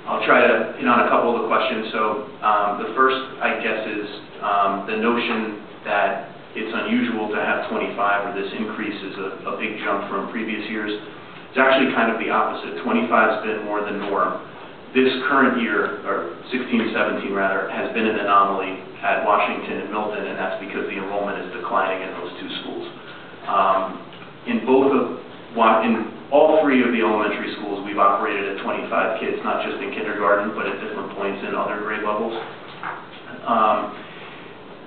I'll try to hit on a couple of the questions. So the first, I guess, is the notion that it's unusual to have 25, or this increase is a big jump from previous years. It's actually kind of the opposite. 25's been more the norm. This current year, or 16-17 rather, has been an anomaly at Washington and Milton, and that's because the enrollment is declining in those two schools. In all three of the elementary schools, we've operated at 25 kids, not just in kindergarten, but at different points in other grade levels.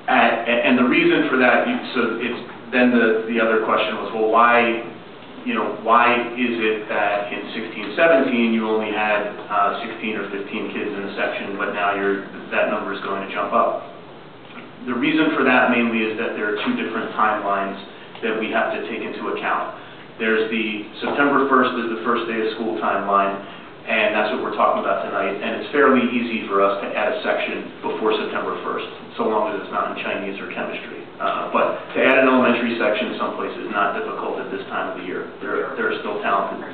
And the reason for that, so it's then the other question was, well, why is it that in 16-17 you only had 16 or 15 kids in a section, but now that number is going to jump up? The reason for that mainly is that there are two different timelines that we have to take into account. There's the September 1st is the first day of school timeline, and that's what we're talking about tonight. And it's fairly easy for us to add a section before September 1st, so long as it's not in Chinese or chemistry. But to add an elementary section someplace is not difficult at this time of the year. There are still talented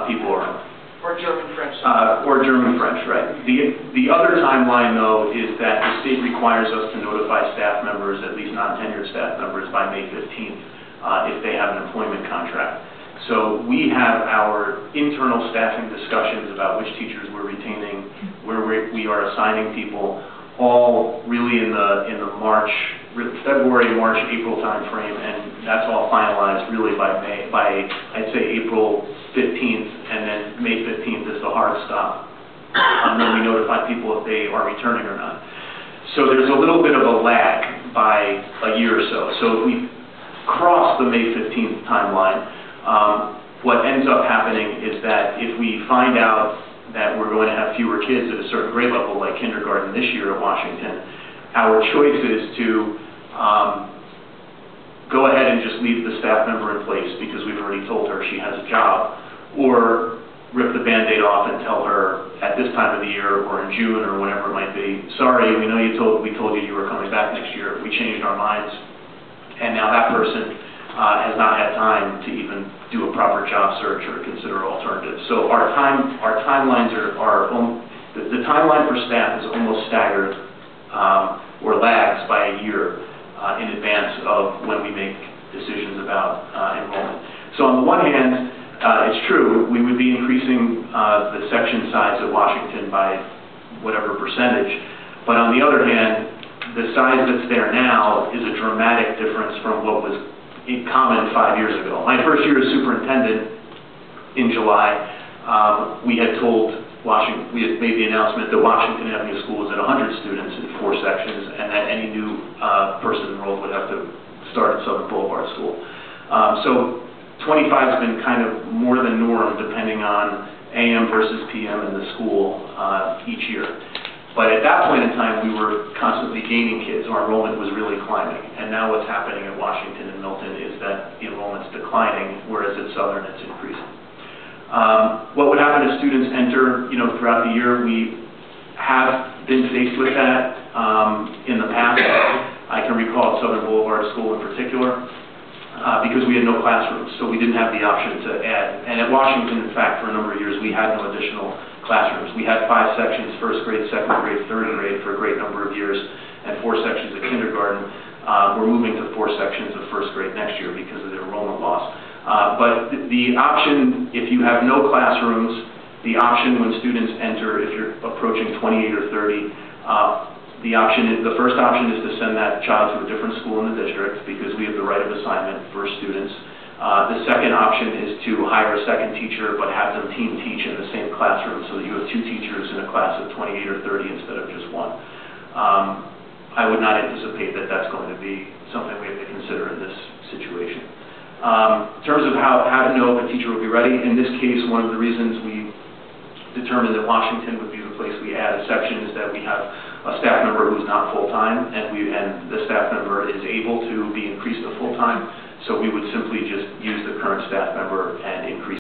people around. Or German French. Or German French, right. The other timeline, though, is that the state requires us to notify staff members, at least non-tenured staff members, by May 15th if they have an employment contract. So we have our internal staffing discussions about which teachers we're retaining, where we are assigning people, all really in the February, March, April time frame, and that's all finalized really by I'd say April 15th, and then May 15th is the hard stop. And then we notify people if they are returning or not. So there's a little bit of a lag by a year or so. So if we cross the May 15th timeline, what ends up happening is that if we find out that we're going to have fewer kids at a certain grade level, like kindergarten this year at Washington, our choice is to go ahead and just leave the staff member in place because we've already told her she has a job, or rip the Band-Aid off and tell her at this time of the year or in June or whenever it might be, sorry, we know we told you were coming back next year. We changed our minds, and now that person has not had time to even do a proper job search or consider alternatives. So our timelines the timeline for staff is almost staggered or lags by a year in advance of when we make decisions about enrollment. So on the one hand, it's true, we would be increasing the section size at Washington by whatever percentage, but on the other hand, the size that's there now is a dramatic difference from what was common 5 years ago. My first year as superintendent in July, we had made the announcement that Washington Avenue School is at 100 students in 4 sections, and that any new person enrolled would have to start at Southern Boulevard School. So 25 has been kind of more than norm depending on AM versus PM in the school each year. But at that point in time, we were constantly gaining kids. Our enrollment was really climbing. And now what's happening at Washington and Milton is that the enrollment's declining, whereas at Southern it's increasing. What would happen if students enter, throughout the year? We have been faced with that in the past. I can recall at Southern Boulevard School in particular, because we had no classrooms, so we didn't have the option to add. And at Washington, in fact, for a number of years, we had no additional classrooms. We had 5 sections, first grade, second grade, third grade for a great number of years, and 4 sections of kindergarten. We're moving to 4 sections of first grade next year because of the enrollment loss. But the option, if you have no classrooms, the option when students enter, if you're approaching 28 or 30, the first option is to send that child to a different school in the district because we have the right of assignment for students. The second option is to hire a second teacher but have them team teach in the same classroom so that you have 2 teachers in a class of 28 or 30 instead of just 1. I would not anticipate that that's going to be something we have to consider in this situation. In terms of how to know if a teacher will be ready, in this case, one of the reasons we determined that Washington would be the place we add a section is that we have a staff member who's not full-time, and the staff member is able to be increased to full-time, so we would simply just use the current staff member and increase